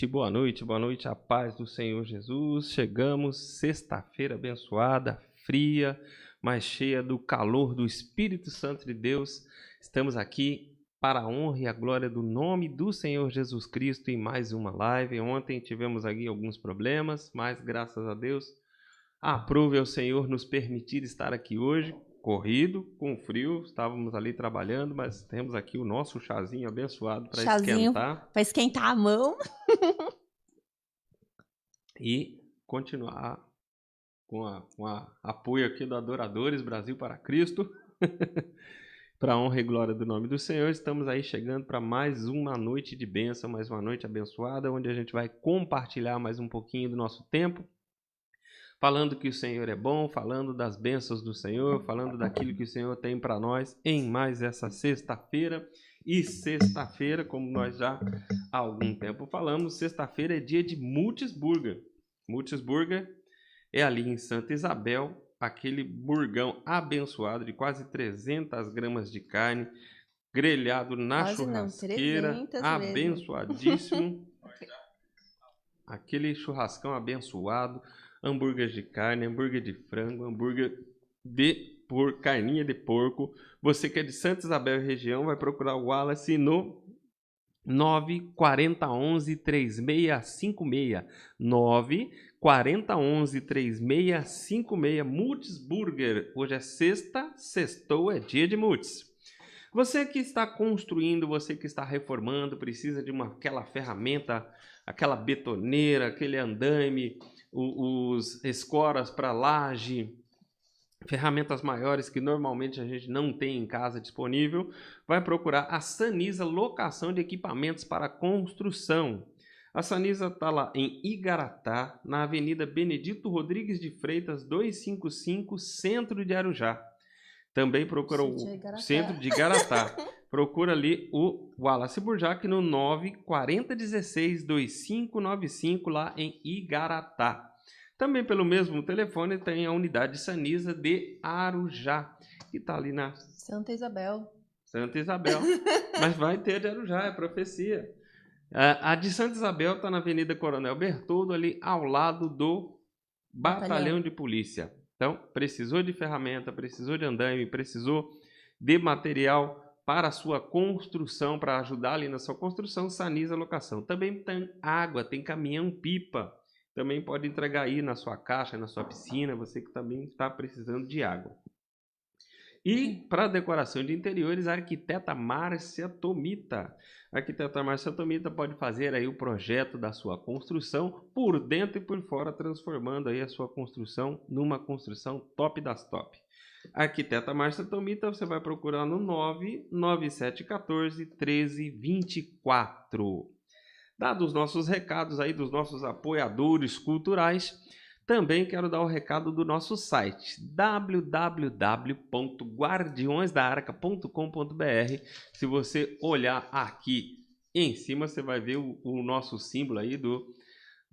boa noite, a paz do Senhor Jesus. Chegamos, sexta-feira abençoada, fria, mas cheia do calor do Espírito Santo de Deus. Estamos aqui para a honra e a glória do nome do Senhor Jesus Cristo em mais uma live. Ontem tivemos aqui alguns problemas, mas graças a Deus, aprove ao Senhor nos permitir estar aqui hoje. Corrido, com frio, estávamos ali trabalhando, mas temos aqui o nosso chazinho abençoado para esquentar. Para esquentar a mão. E continuar com a apoio aqui do Adoradores Brasil para Cristo. Para a honra e glória do nome do Senhor, estamos aí chegando para mais uma noite de bênção, mais uma noite abençoada, onde a gente vai compartilhar mais um pouquinho do nosso tempo, falando que o Senhor é bom, falando das bênçãos do Senhor, falando daquilo que o Senhor tem para nós em mais essa sexta-feira. E sexta-feira, como nós já há algum tempo falamos, sexta-feira é dia de Multisburger. Multisburger é ali em Santa Isabel, aquele burgão abençoado de quase 300 gramas de carne, grelhado na Quase churrasqueira, não, 300 abençoadíssimo. Aquele churrascão abençoado. Hambúrguer de carne, hambúrguer de frango, hambúrguer de carninha de porco. Você que é de Santa Isabel e região, vai procurar o Wallace no 940113656. 940113656. Multisburger. Hoje é sexta, sextou, é dia de multis. Você que está construindo, você que está reformando, precisa de aquela ferramenta, aquela betoneira, aquele andaime, os escoras para laje, ferramentas maiores que normalmente a gente não tem em casa disponível, vai procurar a Sanisa Locação de Equipamentos para Construção. A Sanisa está lá em Igaratá, na Avenida Benedito Rodrigues de Freitas, 255, Centro de Arujá. Também procura o Centro de Igaratá. Procura ali o Wallace Burjac no 94016-2595 lá em Igaratá. Também pelo mesmo telefone tem a unidade Sanisa de Arujá, que está ali na Santa Isabel. Santa Isabel. Mas vai ter de Arujá, é profecia. A de Santa Isabel está na Avenida Coronel Bertoldo, ali ao lado do Batalhão de Polícia. Então, precisou de ferramenta, precisou de andaime, precisou de material para a sua construção, para ajudar ali na sua construção, Sanisa Locação. Também tem água, tem caminhão-pipa. Também pode entregar aí na sua caixa, na sua piscina, você que também está precisando de água. E para decoração de interiores, a arquiteta Márcia Tomita. A arquiteta Márcia Tomita pode fazer aí o projeto da sua construção por dentro e por fora, transformando aí a sua construção numa construção top das top. A arquiteta Márcia Tomita, você vai procurar no 99714-1324. Dados os nossos recados aí dos nossos apoiadores culturais, também quero dar o recado do nosso site, www.guardiõesdaarca.com.br. Se você olhar aqui em cima, você vai ver o nosso símbolo aí,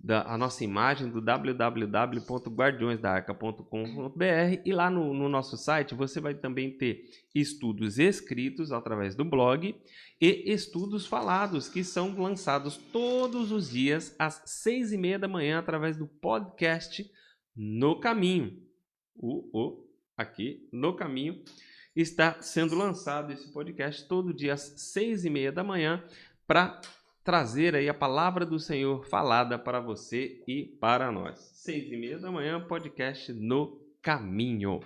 a nossa imagem do www.guardiõesdaarca.com.br, e lá no nosso site você vai também ter estudos escritos através do blog e estudos falados que são lançados todos os dias às 6h30 da manhã através do podcast No Caminho. Aqui no Caminho está sendo lançado esse podcast todo dia às 6h30 da manhã para trazer aí a palavra do Senhor falada para você e para nós. 6h30 da manhã, podcast No Caminho.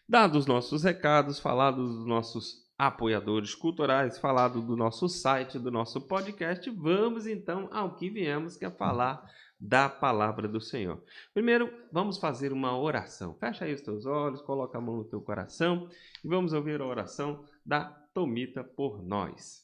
Dados os nossos recados, falados dos nossos apoiadores culturais, falado do nosso site, do nosso podcast, vamos então ao que viemos, que é falar da palavra do Senhor. Primeiro, vamos fazer uma oração. Fecha aí os teus olhos, coloca a mão no teu coração e vamos ouvir a oração da Tomita por nós.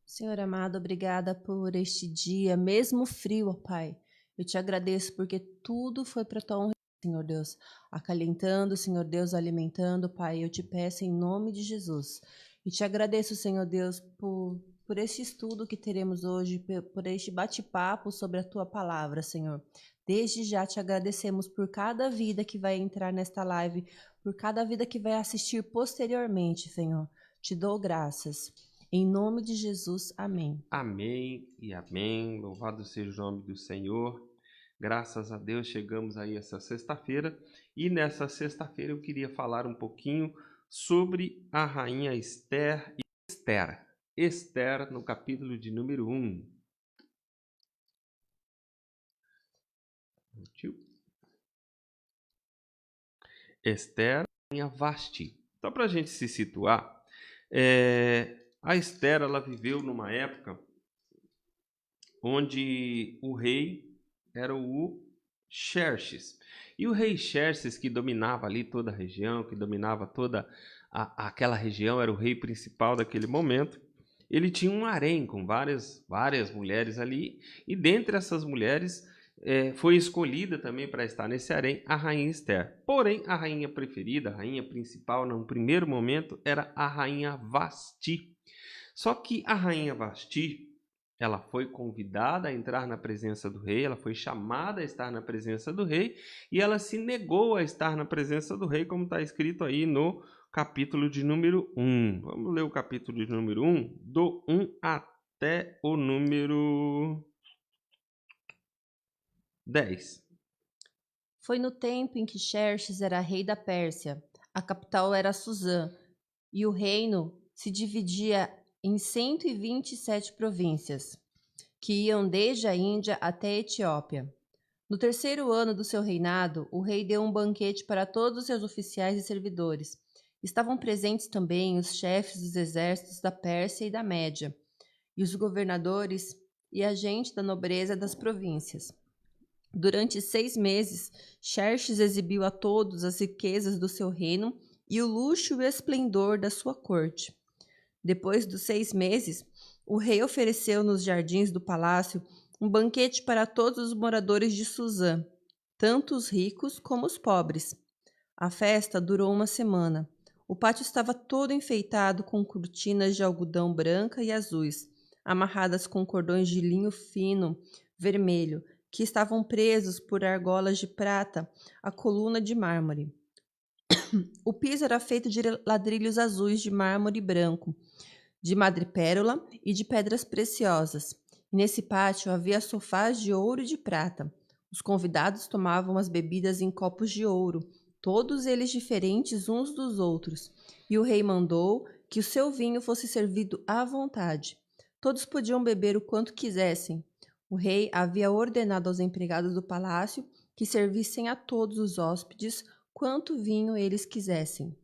Senhor amado, obrigada por este dia, mesmo frio, ó Pai. Eu te agradeço porque tudo foi para tua honra, Senhor Deus. Acalentando, Senhor Deus, alimentando, Pai. Eu te peço em nome de Jesus. E te agradeço, Senhor Deus, por este estudo que teremos hoje, por este bate-papo sobre a tua palavra, Senhor. Desde já te agradecemos por cada vida que vai entrar nesta live, por cada vida que vai assistir posteriormente, Senhor. Te dou graças. Em nome de Jesus, amém. Amém e amém. Louvado seja o nome do Senhor. Graças a Deus chegamos aí essa sexta-feira. E nessa sexta-feira eu queria falar um pouquinho sobre a rainha Esther e Esther. Esther no capítulo de número 1. Esther, rainha Vasti. Então, para a gente se situar, a Esther ela viveu numa época onde o rei era o Xerxes. E o rei Xerxes, que dominava ali toda a região, que dominava toda aquela região, era o rei principal daquele momento. Ele tinha um harém com várias mulheres ali, e dentre essas mulheres foi escolhida também para estar nesse harém a rainha Esther. Porém, a rainha preferida, a rainha principal, no primeiro momento, era a rainha Vasti. Só que a rainha Vasti, ela foi convidada a entrar na presença do rei, ela foi chamada a estar na presença do rei, e ela se negou a estar na presença do rei, como está escrito aí no capítulo de número 1. Vamos ler o capítulo de número 1, do 1 até o número 10. Foi no tempo em que Xerxes era rei da Pérsia, a capital era Suzã, e o reino se dividia em 127 províncias, que iam desde a Índia até a Etiópia. No terceiro ano do seu reinado, o rei deu um banquete para todos os seus oficiais e servidores. Estavam presentes também os chefes dos exércitos da Pérsia e da Média, e os governadores e a gente da nobreza das províncias. Durante 6 meses, Xerxes exibiu a todos as riquezas do seu reino e o luxo e o esplendor da sua corte. Depois dos 6 meses, o rei ofereceu nos jardins do palácio um banquete para todos os moradores de Suzã, tanto os ricos como os pobres. A festa durou 1 semana. O pátio estava todo enfeitado com cortinas de algodão branca e azuis, amarradas com cordões de linho fino, vermelho, que estavam presos por argolas de prata à coluna de mármore. O piso era feito de ladrilhos azuis de mármore branco, de madrepérola e de pedras preciosas. E nesse pátio havia sofás de ouro e de prata. Os convidados tomavam as bebidas em copos de ouro, todos eles diferentes uns dos outros, e o rei mandou que o seu vinho fosse servido à vontade. Todos podiam beber o quanto quisessem. O rei havia ordenado aos empregados do palácio que servissem a todos os hóspedes quanto vinho eles quisessem.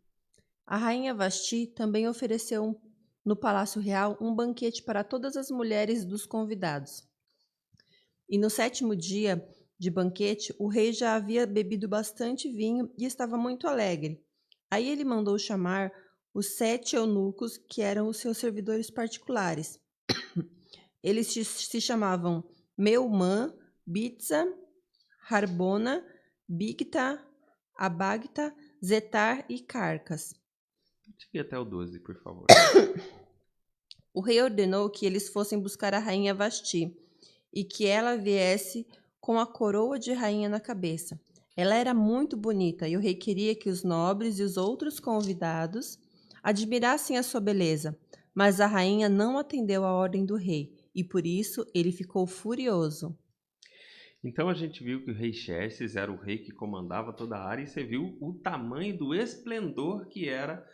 A rainha Vasti também ofereceu no Palácio Real um banquete para todas as mulheres dos convidados. E no 7º dia de banquete, o rei já havia bebido bastante vinho e estava muito alegre. Aí ele mandou chamar os 7 eunucos, que eram os seus servidores particulares. Eles se chamavam Meumã, Bitza, Harbona, Bigta, Abagta, Zetar e Carcas. Chegue até o 12, por favor. O rei ordenou que eles fossem buscar a rainha Vasti e que ela viesse com a coroa de rainha na cabeça. Ela era muito bonita e o rei queria que os nobres e os outros convidados admirassem a sua beleza, mas a rainha não atendeu à ordem do rei e por isso ele ficou furioso. Então a gente viu que o rei Xerxes era o rei que comandava toda a área, e você viu o tamanho do esplendor que era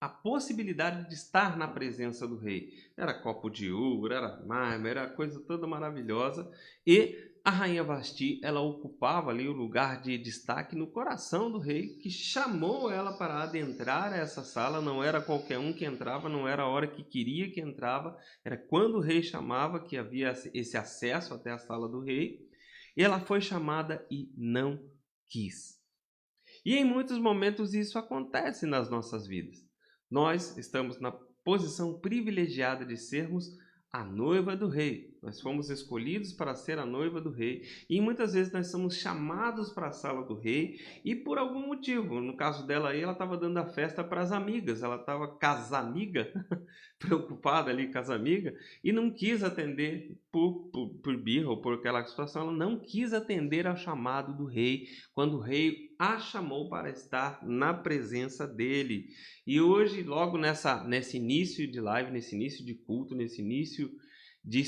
a possibilidade de estar na presença do rei. Era copo de ouro, era mármore, era coisa toda maravilhosa. E a rainha Vasti, ela ocupava ali o lugar de destaque no coração do rei, que chamou ela para adentrar essa sala. Não era qualquer um que entrava, não era a hora que queria que entrava, era quando o rei chamava que havia esse acesso até a sala do rei. E ela foi chamada e não quis. E em muitos momentos isso acontece nas nossas vidas. Nós estamos na posição privilegiada de sermos a noiva do rei. Nós fomos escolhidos para ser a noiva do rei. E muitas vezes nós somos chamados para a sala do rei e por algum motivo, no caso dela aí, ela estava dando a festa para as amigas, ela estava casamiga, preocupada ali com as amigas, e não quis atender por birra ou por aquela situação, ela não quis atender ao chamado do rei, quando o rei a chamou para estar na presença dele. E hoje, logo nesse início de live, nesse início de culto, nesse início de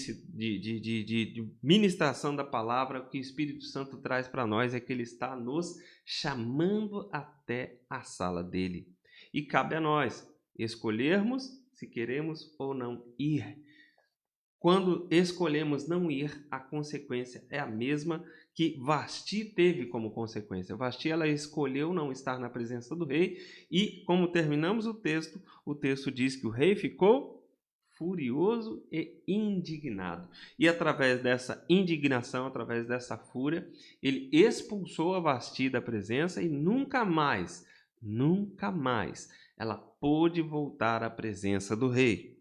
ministração da palavra, o que o Espírito Santo traz para nós é que ele está nos chamando até a sala dele. E cabe a nós escolhermos se queremos ou não ir. Quando escolhemos não ir, a consequência é a mesma que Vasti teve como consequência. Vasti, ela escolheu não estar na presença do rei e, como terminamos o texto diz que o rei ficou furioso e indignado. E através dessa indignação, através dessa fúria, ele expulsou a Vasti da presença e nunca mais ela pôde voltar à presença do rei.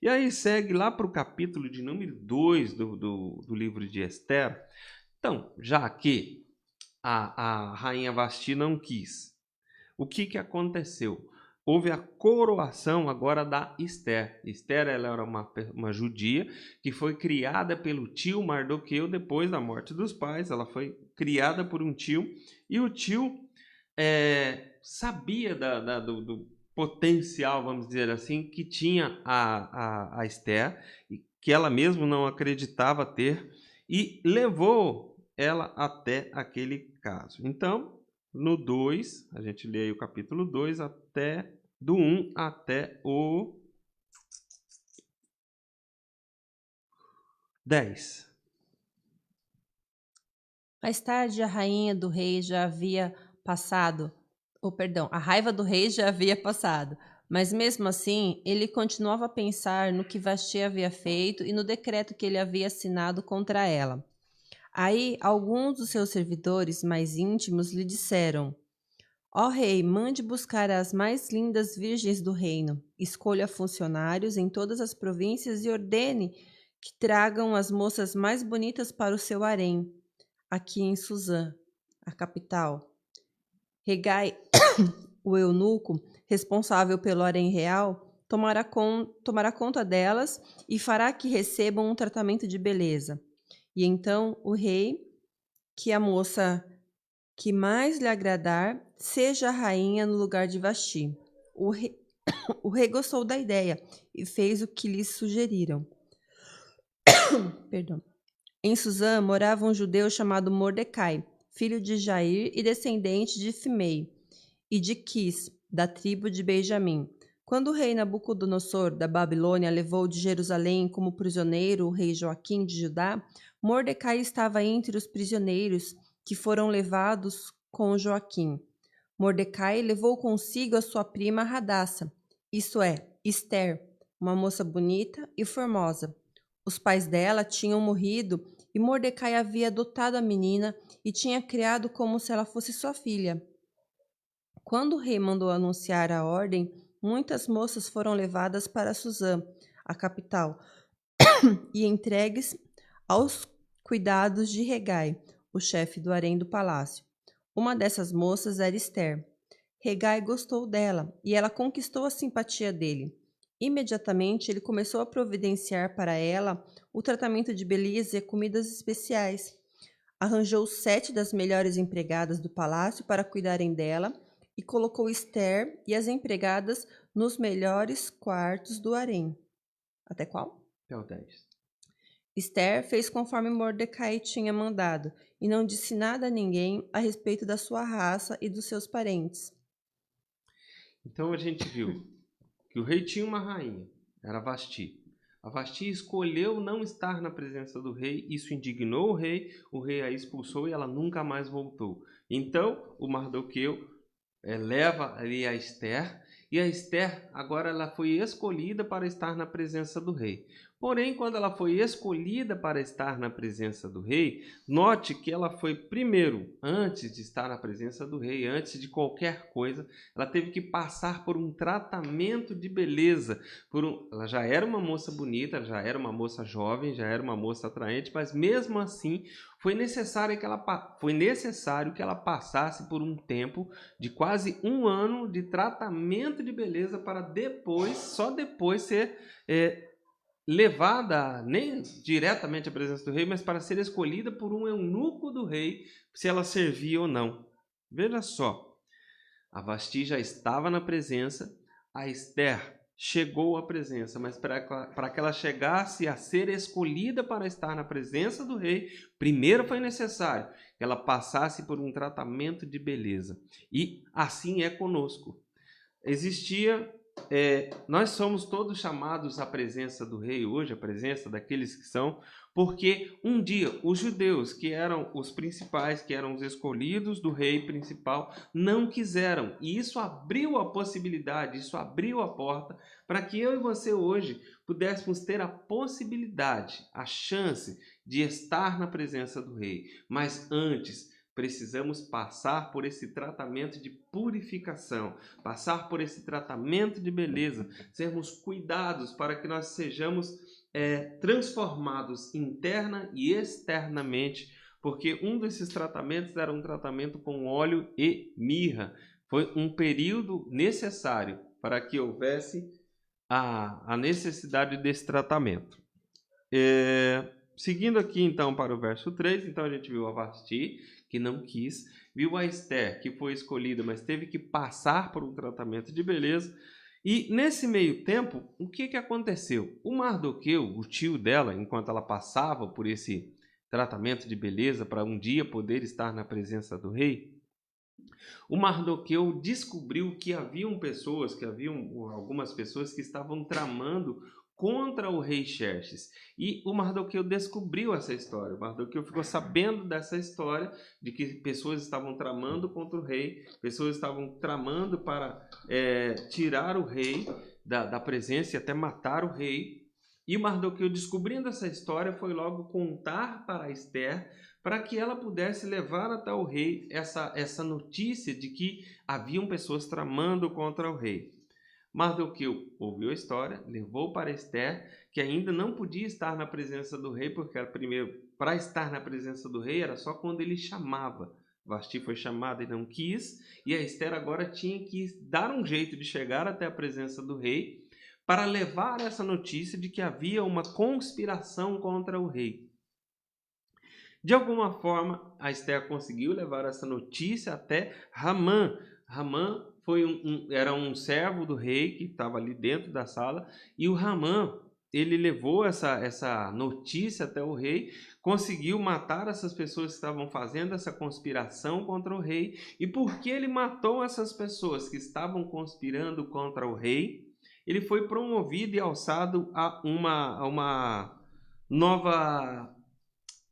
E aí segue lá para o capítulo de número 2 do livro de Esther. Então, já que a rainha Vasti não quis, o que aconteceu? Houve a coroação agora da Esther. Esther, ela era uma judia que foi criada pelo tio Mardoqueu depois da morte dos pais. Ela foi criada por um tio e o tio sabia do potencial, vamos dizer assim, que tinha a Esther, que ela mesma não acreditava ter, e levou ela até aquele caso. Então, no 2, a gente lê aí o capítulo 2, do 1 até o 10. Mais tarde, a rainha do rei já havia passado, a raiva do rei já havia passado, mas mesmo assim, ele continuava a pensar no que Vasti havia feito e no decreto que ele havia assinado contra ela. Aí, alguns dos seus servidores mais íntimos lhe disseram: Ó rei, mande buscar as mais lindas virgens do reino, escolha funcionários em todas as províncias e ordene que tragam as moças mais bonitas para o seu harém, aqui em Suzã, a capital. Hegai, o eunuco, responsável pelo harém real, tomará conta delas e fará que recebam um tratamento de beleza. E então o rei, que a moça que mais lhe agradar, seja a rainha no lugar de Vasti. O rei gostou da ideia e fez o que lhe sugeriram. Perdão. Em Suzã morava um judeu chamado Mordecai, filho de Jair e descendente de Fimei, e de Quis, da tribo de Benjamim. Quando o rei Nabucodonosor da Babilônia levou de Jerusalém como prisioneiro o rei Joaquim de Judá, Mordecai estava entre os prisioneiros que foram levados com Joaquim. Mordecai levou consigo a sua prima Hadassa, isto é, Esther, uma moça bonita e formosa. Os pais dela tinham morrido e Mordecai havia adotado a menina e tinha criado como se ela fosse sua filha. Quando o rei mandou anunciar a ordem, muitas moças foram levadas para Suzã, a capital, e entregues aos cuidados de Hegai, o chefe do harém do palácio. Uma dessas moças era Esther. Hegai gostou dela e ela conquistou a simpatia dele. Imediatamente, ele começou a providenciar para ela o tratamento de beleza e comidas especiais. Arranjou 7 das melhores empregadas do palácio para cuidarem dela e colocou Esther e as empregadas nos melhores quartos do harém. Até qual? Até o 10. Esther fez conforme Mordecai tinha mandado e não disse nada a ninguém a respeito da sua raça e dos seus parentes. Então a gente viu que o rei tinha uma rainha, era Vasti. A Vasti escolheu não estar na presença do rei, isso indignou o rei a expulsou e ela nunca mais voltou. Então o Mardoqueu leva ali a Esther, e a Esther agora ela foi escolhida para estar na presença do rei. Porém, quando ela foi escolhida para estar na presença do rei, note que ela foi primeiro, antes de estar na presença do rei, antes de qualquer coisa, ela teve que passar por um tratamento de beleza. Ela já era uma moça bonita, já era uma moça jovem, já era uma moça atraente, mas mesmo assim foi necessário que ela passasse por um tempo de quase 1 ano de tratamento de beleza para depois, só depois ser levada nem diretamente à presença do rei, mas para ser escolhida por um eunuco do rei, se ela servia ou não. Veja só, a Vasti já estava na presença, a Esther chegou à presença, mas para que ela chegasse a ser escolhida para estar na presença do rei, primeiro foi necessário que ela passasse por um tratamento de beleza. E assim é conosco. Nós somos todos chamados à presença do rei hoje, a presença daqueles que são, porque um dia os judeus, que eram os principais, que eram os escolhidos do rei principal, não quiseram. E isso abriu a possibilidade, isso abriu a porta para que eu e você hoje pudéssemos ter a possibilidade, a chance de estar na presença do rei. Mas antes, precisamos passar por esse tratamento de purificação, passar por esse tratamento de beleza, sermos cuidados para que nós sejamos transformados interna e externamente, porque um desses tratamentos era um tratamento com óleo e mirra. Foi um período necessário para que houvesse a necessidade desse tratamento. Seguindo aqui então para o verso 3, então a gente viu a Vasti, que não quis, viu a Esther, que foi escolhida, mas teve que passar por um tratamento de beleza. E nesse meio tempo, o que aconteceu? O Mardoqueu, o tio dela, enquanto ela passava por esse tratamento de beleza para um dia poder estar na presença do rei, o Mardoqueu descobriu que haviam algumas pessoas que estavam tramando contra o rei Xerxes. E o Mardoqueu descobriu essa história. O Mardoqueu ficou sabendo dessa história, de que pessoas estavam tramando contra o rei, pessoas estavam tramando para tirar o rei da presença e até matar o rei. E Mardoqueu, descobrindo essa história, foi logo contar para Esther, para que ela pudesse levar até o rei essa notícia de que haviam pessoas tramando contra o rei. Mardoqueu ouviu a história, levou para Esther, que ainda não podia estar na presença do rei, porque para estar na presença do rei era só quando ele chamava. Vasti foi chamada e não quis, e a Esther agora tinha que dar um jeito de chegar até a presença do rei para levar essa notícia de que havia uma conspiração contra o rei. De alguma forma, a Esther conseguiu levar essa notícia até Ramã. Ramã era um servo do rei que estava ali dentro da sala, e o Ramã, ele levou essa notícia até o rei, conseguiu matar essas pessoas que estavam fazendo essa conspiração contra o rei. E porque ele matou essas pessoas que estavam conspirando contra o rei, ele foi promovido e alçado a uma nova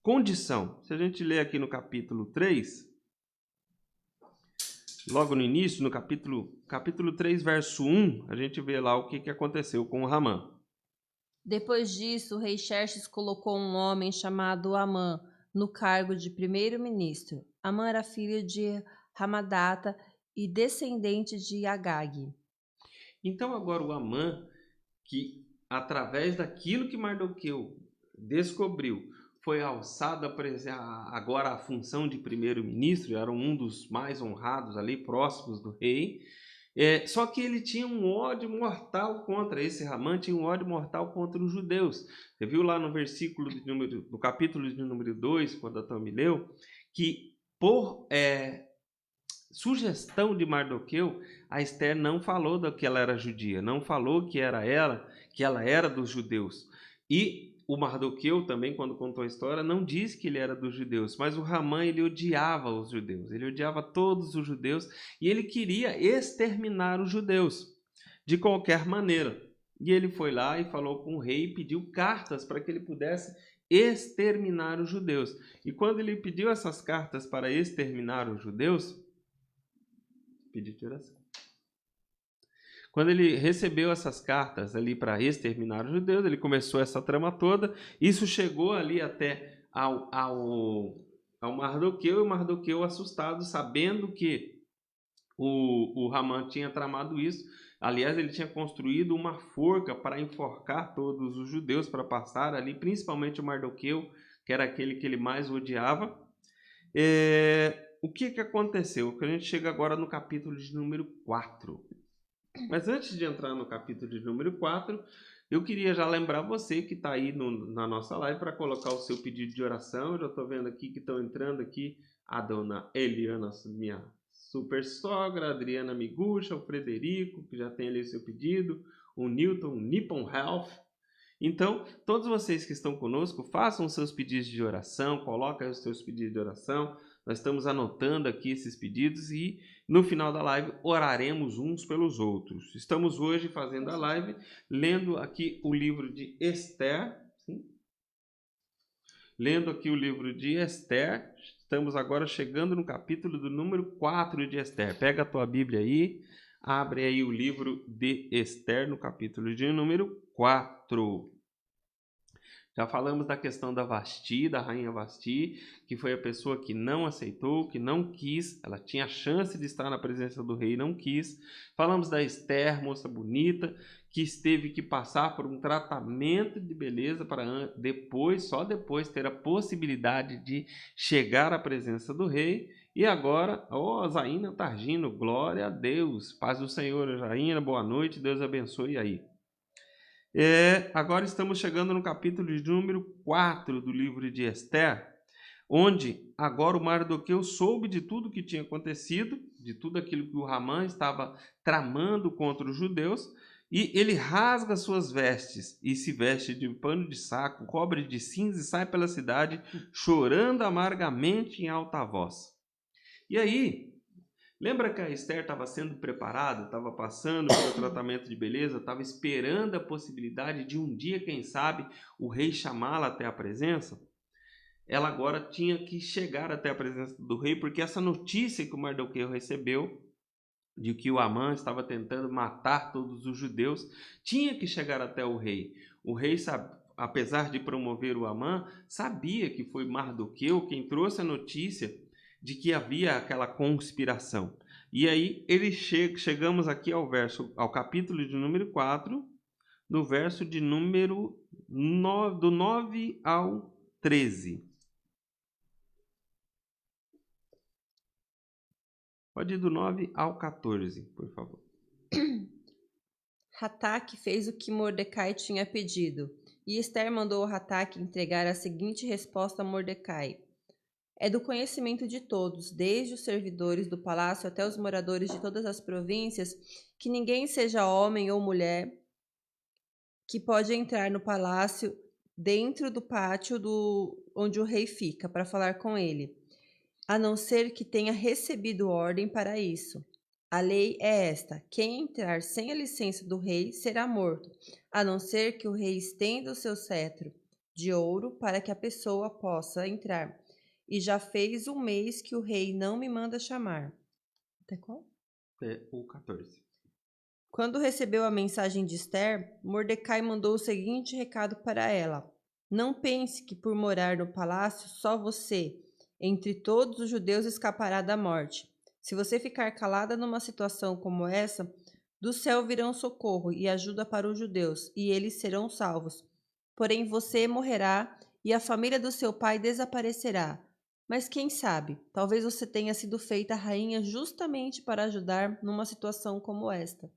condição. Se a gente ler aqui no capítulo 3, logo no início, no capítulo 3, verso 1, a gente vê lá o que aconteceu com o Ramã. Depois disso, o rei Xerxes colocou um homem chamado Amã no cargo de primeiro-ministro. Amã era filho de Ramadata e descendente de Agag. Então agora o Amã, que através daquilo que Mardoqueu descobriu, foi alçado agora a função de primeiro-ministro, era um dos mais honrados ali, próximos do rei. Só que ele tinha um ódio mortal contra esse Ramã, tinha um ódio mortal contra os judeus. Você viu lá no no capítulo de número 2, quando a Tami leu, que por sugestão de Mardoqueu, a Esther não falou que ela era judia, não falou que ela era dos judeus. E o Mardoqueu também, quando contou a história, não disse que ele era dos judeus, mas o Ramã, ele odiava os judeus, ele odiava todos os judeus e ele queria exterminar os judeus de qualquer maneira. E ele foi lá e falou com o rei e pediu cartas para que ele pudesse exterminar os judeus. E quando ele pediu essas cartas para exterminar os judeus, Quando ele recebeu essas cartas ali para exterminar os judeus, ele começou essa trama toda. Isso chegou ali até ao Mardoqueu, e o Mardoqueu, assustado, sabendo que o Haman tinha tramado isso. Aliás, ele tinha construído uma forca para enforcar todos os judeus, para passar ali, principalmente o Mardoqueu, que era aquele que ele mais odiava. O que aconteceu? Que a gente chega agora no capítulo de número 4. Mas antes de entrar no capítulo de número 4, eu queria já lembrar você que está aí na nossa live para colocar o seu pedido de oração. Eu já estou vendo aqui que estão entrando aqui a dona Eliana, minha super sogra, a Adriana Miguxa, o Frederico, que já tem ali o seu pedido, o Newton, Nippon Health. Então, todos vocês que estão conosco, façam seus pedidos de oração, coloquem os seus pedidos de oração. Nós estamos anotando aqui esses pedidos e no final da live oraremos uns pelos outros. Estamos hoje fazendo a live, lendo aqui o livro de Esther. Sim? Lendo aqui o livro de Esther. Estamos agora chegando no capítulo do número 4 de Esther. Pega a tua Bíblia aí, abre aí o livro de Esther no capítulo de número 4. Já falamos da questão da Vasti, da rainha Vasti, que foi a pessoa que não aceitou, que não quis. Ela tinha a chance de estar na presença do rei e não quis. Falamos da Esther, moça bonita, que teve que passar por um tratamento de beleza para depois, só depois, ter a possibilidade de chegar à presença do rei. E agora, Zaina Targino, glória a Deus. Paz do Senhor, Zaina, boa noite, Deus abençoe aí. Agora estamos chegando no capítulo de número 4 do livro de Esther, onde agora o Mardoqueu soube de tudo que tinha acontecido, de tudo aquilo que o Haman estava tramando contra os judeus, e ele rasga suas vestes e se veste de pano de saco, cobre de cinza e sai pela cidade chorando amargamente em alta voz. E aí, lembra que a Esther estava sendo preparada, estava passando pelo tratamento de beleza, estava esperando a possibilidade de um dia, quem sabe, o rei chamá-la até a presença? Ela agora tinha que chegar até a presença do rei, porque essa notícia que o Mardoqueu recebeu, de que o Haman estava tentando matar todos os judeus, tinha que chegar até o rei. O rei, apesar de promover o Haman, sabia que foi Mardoqueu quem trouxe a notícia de que havia aquela conspiração. E aí chegamos aqui ao capítulo de número 4, no verso de número 9, do 9 ao 13. Pode ir do 9 ao 14, por favor. Hataque fez o que Mordecai tinha pedido, e Esther mandou Hataque entregar a seguinte resposta a Mordecai. É do conhecimento de todos, desde os servidores do palácio até os moradores de todas as províncias, que ninguém seja homem ou mulher que pode entrar no palácio dentro do pátio onde o rei fica para falar com ele, a não ser que tenha recebido ordem para isso. A lei é esta: quem entrar sem a licença do rei será morto, a não ser que o rei estenda o seu cetro de ouro para que a pessoa possa entrar. E já fez 1 mês que o rei não me manda chamar. Até qual? Até o 14. Quando recebeu a mensagem de Esther, Mordecai mandou o seguinte recado para ela: não pense que por morar no palácio só você, entre todos os judeus, escapará da morte. Se você ficar calada numa situação como essa, do céu virão socorro e ajuda para os judeus, e eles serão salvos. Porém você morrerá e a família do seu pai desaparecerá. Mas quem sabe, talvez você tenha sido feita rainha justamente para ajudar numa situação como esta.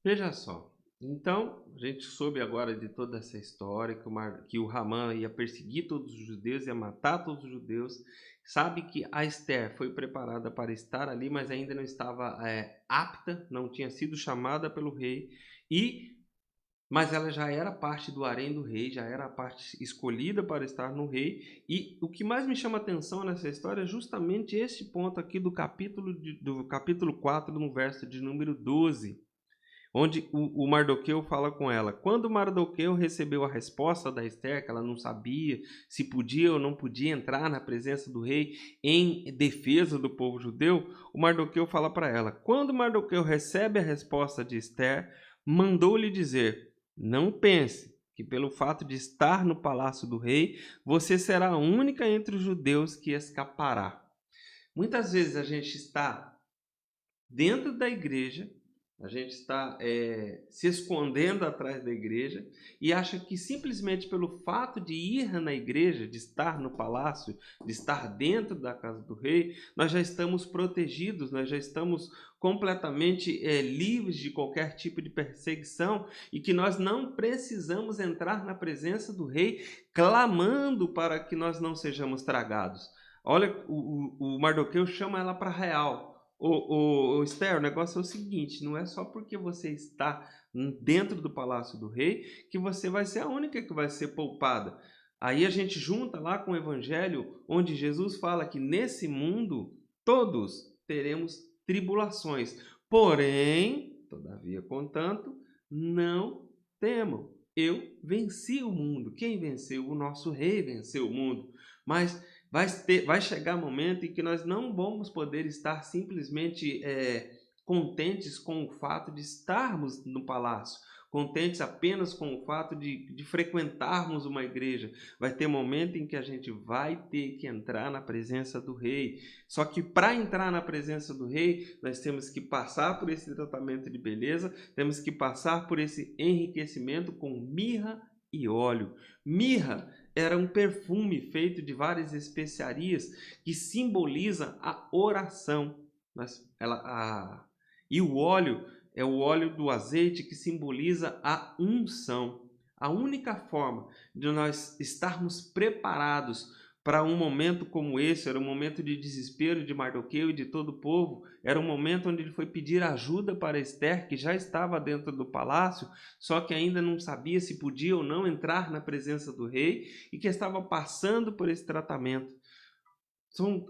Veja só, então a gente soube agora de toda essa história que o Haman ia perseguir todos os judeus, ia matar todos os judeus. Sabe que a Esther foi preparada para estar ali, mas ainda não estava apta, não tinha sido chamada pelo rei, mas ela já era parte do harém do rei, já era a parte escolhida para estar no rei. E o que mais me chama atenção nessa história é justamente esse ponto aqui do capítulo 4, no verso de número 12. onde o Mardoqueu fala com ela. Quando Mardoqueu recebeu a resposta da Esther, que ela não sabia se podia ou não podia entrar na presença do rei em defesa do povo judeu, o Mardoqueu fala para ela. Quando Mardoqueu recebe a resposta de Esther, mandou-lhe dizer: não pense que pelo fato de estar no palácio do rei, você será a única entre os judeus que escapará. Muitas vezes a gente está dentro da igreja, a gente está se escondendo atrás da igreja e acha que simplesmente pelo fato de ir na igreja, de estar no palácio, de estar dentro da casa do rei, nós já estamos protegidos, nós já estamos completamente livres de qualquer tipo de perseguição e que nós não precisamos entrar na presença do rei clamando para que nós não sejamos tragados. Olha, o Mardoqueu chama ela para real. Esther, o negócio é o seguinte, não é só porque você está dentro do palácio do rei que você vai ser a única que vai ser poupada. Aí a gente junta lá com o evangelho, onde Jesus fala que nesse mundo todos teremos tribulações. Porém, todavia, contanto, não temam. Eu venci o mundo. Quem venceu? O nosso rei venceu o mundo. Mas vai chegar um momento em que nós não vamos poder estar simplesmente contentes com o fato de estarmos no palácio, contentes apenas com o fato de frequentarmos uma igreja. Vai ter momento em que a gente vai ter que entrar na presença do rei. Só que para entrar na presença do rei, nós temos que passar por esse tratamento de beleza, temos que passar por esse enriquecimento com mirra e óleo. Mirra era um perfume feito de várias especiarias que simboliza a oração. E o óleo é o óleo do azeite que simboliza a unção. A única forma de nós estarmos preparados para um momento como esse, era um momento de desespero de Mardoqueu e de todo o povo, era um momento onde ele foi pedir ajuda para Esther, que já estava dentro do palácio, só que ainda não sabia se podia ou não entrar na presença do rei e que estava passando por esse tratamento.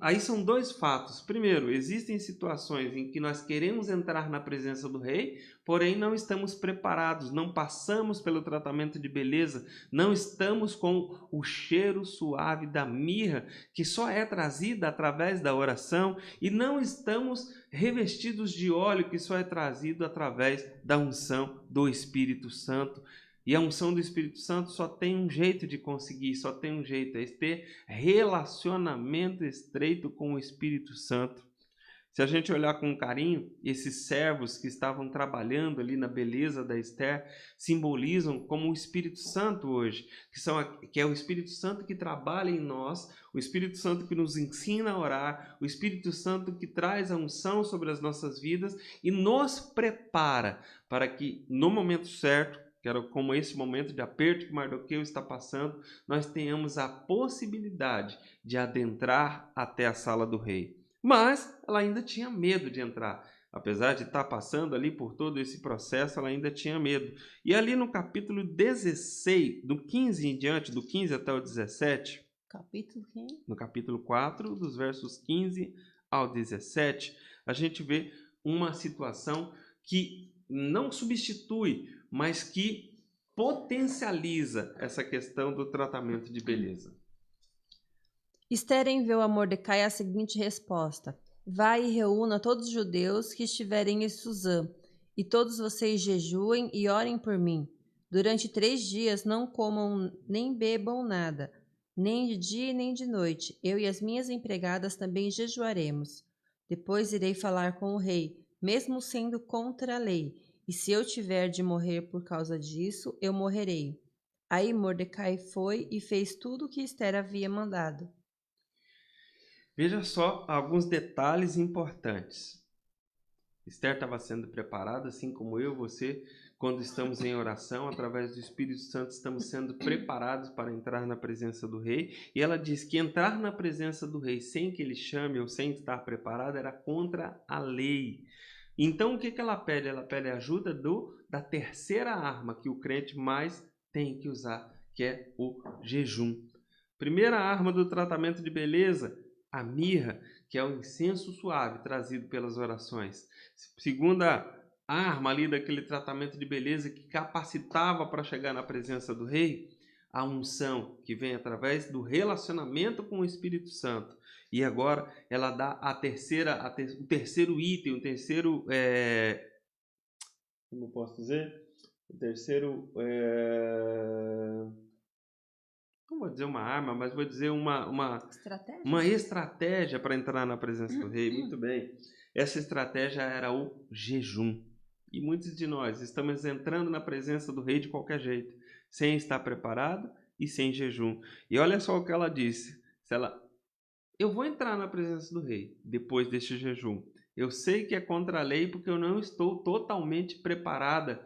Aí são dois fatos. Primeiro, existem situações em que nós queremos entrar na presença do rei, porém não estamos preparados, não passamos pelo tratamento de beleza, não estamos com o cheiro suave da mirra, que só é trazida através da oração, e não estamos revestidos de óleo, que só é trazido através da unção do Espírito Santo. E a unção do Espírito Santo só tem um jeito de conseguir, só tem um jeito, é ter relacionamento estreito com o Espírito Santo. Se a gente olhar com carinho, esses servos que estavam trabalhando ali na beleza da Esther simbolizam como o Espírito Santo hoje, que é o Espírito Santo que trabalha em nós, o Espírito Santo que nos ensina a orar, o Espírito Santo que traz a unção sobre as nossas vidas e nos prepara para que no momento certo, que era como esse momento de aperto que Mardoqueu está passando, nós tenhamos a possibilidade de adentrar até a sala do rei. Mas ela ainda tinha medo de entrar. Apesar de estar passando ali por todo esse processo, ela ainda tinha medo. E ali no capítulo 16, do 15 em diante, do 15 até o 17, Capítulo quem? No capítulo 4, dos versos 15 ao 17, a gente vê uma situação que não substitui, mas que potencializa essa questão do tratamento de beleza. Esther enviou a Mordecai a seguinte resposta: vai e reúna todos os judeus que estiverem em Suzã, e todos vocês jejuem e orem por mim. Durante 3 dias não comam nem bebam nada, nem de dia nem de noite. Eu e as minhas empregadas também jejuaremos. Depois irei falar com o rei, mesmo sendo contra a lei, e se eu tiver de morrer por causa disso, eu morrerei. Aí Mordecai foi e fez tudo o que Esther havia mandado. Veja só alguns detalhes importantes. Esther estava sendo preparada, assim como eu, você, quando estamos em oração, através do Espírito Santo, estamos sendo preparados para entrar na presença do rei. E ela diz que entrar na presença do rei sem que ele chame ou sem estar preparada era contra a lei. Então, o que ela pede? Ela pede ajuda da terceira arma que o crente mais tem que usar, que é o jejum. Primeira arma do tratamento de beleza, a mirra, que é o incenso suave trazido pelas orações. Segunda arma ali daquele tratamento de beleza que capacitava para chegar na presença do rei, a unção que vem através do relacionamento com o Espírito Santo. E agora ela dá o terceiro item, o terceiro, como eu posso dizer? O terceiro, não vou dizer uma arma, mas vou dizer uma estratégia para entrar na presença do rei. Muito bem. Essa estratégia era o jejum. E muitos de nós estamos entrando na presença do rei de qualquer jeito, sem estar preparado e sem jejum. E olha só o que ela disse. Eu vou entrar na presença do rei depois deste jejum. Eu sei que é contra a lei porque eu não estou totalmente preparada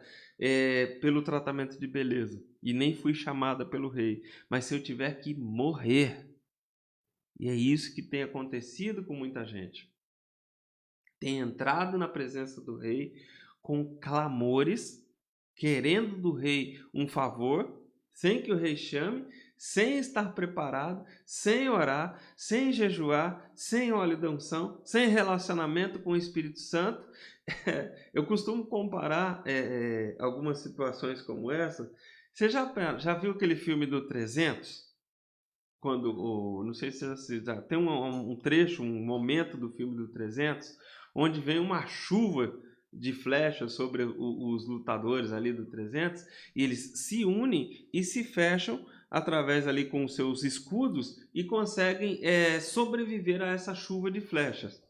pelo tratamento de beleza. E nem fui chamada pelo rei. Mas se eu tiver que morrer, e é isso que tem acontecido com muita gente. Tem entrado na presença do rei com clamores, querendo do rei um favor, sem que o rei chame, sem estar preparado, sem orar, sem jejuar, sem óleo de unção, sem relacionamento com o Espírito Santo. Eu costumo comparar algumas situações como essa. Você já viu aquele filme do 300? Não sei se você já tem um trecho, um momento do filme do 300, onde vem uma chuva de flechas sobre os lutadores ali do 300, e eles se unem e se fecham através ali com os seus escudos e conseguem sobreviver a essa chuva de flechas.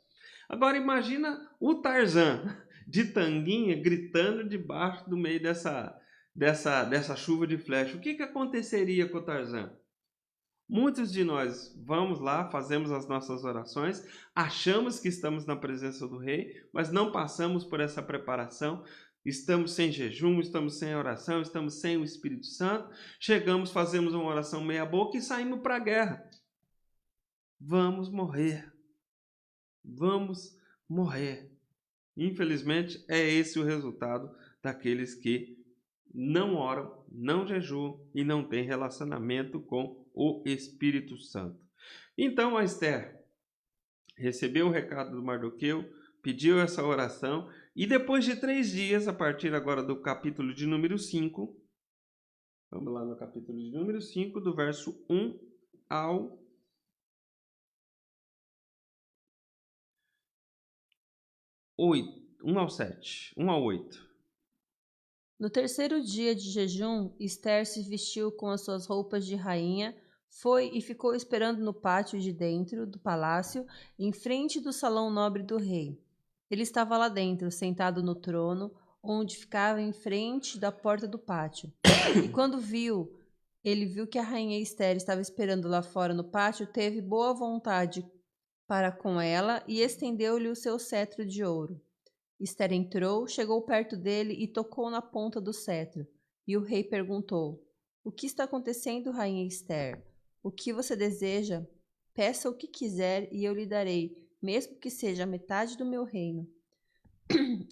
Agora imagina o Tarzan de tanguinha gritando debaixo do meio dessa chuva de flechas. O que aconteceria com o Tarzan? Muitos de nós vamos lá, fazemos as nossas orações, achamos que estamos na presença do rei, mas não passamos por essa preparação, estamos sem jejum, estamos sem oração, estamos sem o Espírito Santo, chegamos, fazemos uma oração meia boca e saímos para a guerra. Vamos morrer. Vamos morrer. Infelizmente, é esse o resultado daqueles que não oram, não jejuam e não têm relacionamento com o Espírito Santo. Então a Esther recebeu o recado do Mardoqueu, pediu essa oração e depois de 3 dias, a partir agora do capítulo de número 5, vamos lá no capítulo de número 5, do verso 1 ao 8. No terceiro dia de jejum, Esther se vestiu com as suas roupas de rainha, foi e ficou esperando no pátio de dentro do palácio, em frente do salão nobre do rei. Ele estava lá dentro, sentado no trono, onde ficava em frente da porta do pátio. E quando ele viu que a rainha Esther estava esperando lá fora no pátio, teve boa vontade para com ela e estendeu-lhe o seu cetro de ouro. Esther entrou, chegou perto dele e tocou na ponta do cetro. E o rei perguntou: O que está acontecendo, rainha Esther? O que você deseja? Peça o que quiser e eu lhe darei, mesmo que seja a metade do meu reino.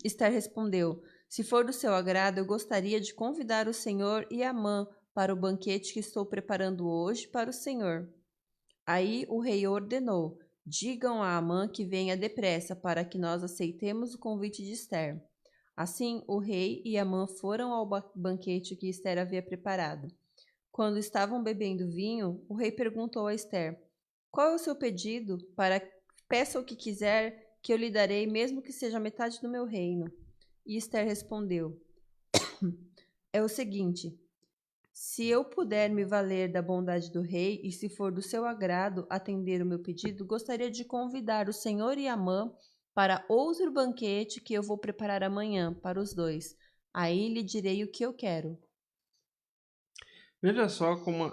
Esther respondeu: Se for do seu agrado, eu gostaria de convidar o senhor e Amã para o banquete que estou preparando hoje para o senhor. Aí o rei ordenou: Digam a Amã que venha depressa para que nós aceitemos o convite de Esther. Assim, o rei e Amã foram ao banquete que Esther havia preparado. Quando estavam bebendo vinho, o rei perguntou a Esther: Qual é o seu pedido? Peça o que quiser, que eu lhe darei, mesmo que seja metade do meu reino. E Esther respondeu: É o seguinte: se eu puder me valer da bondade do rei e se for do seu agrado atender o meu pedido, gostaria de convidar o senhor e Amã para outro banquete que eu vou preparar amanhã para os dois. Aí lhe direi o que eu quero. Veja só como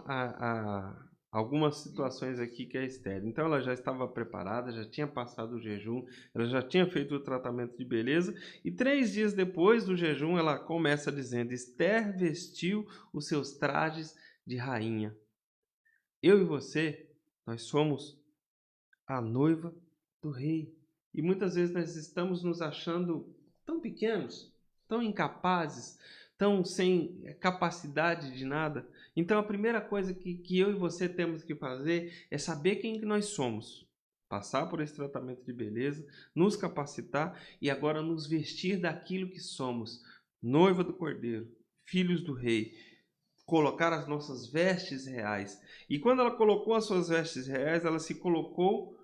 algumas situações aqui que é Esther. Então ela já estava preparada, já tinha passado o jejum, ela já tinha feito o tratamento de beleza e 3 dias depois do jejum ela começa dizendo: Esther vestiu os seus trajes de rainha. Eu e você, nós somos a noiva do rei. E muitas vezes nós estamos nos achando tão pequenos, tão incapazes, tão sem capacidade de nada. Então a primeira coisa que eu e você temos que fazer é saber quem que nós somos. passar por esse tratamento de beleza, nos capacitar e agora nos vestir daquilo que somos, noiva do Cordeiro, filhos do Rei, colocar as nossas vestes reais. E quando ela colocou as suas vestes reais, ela se colocou,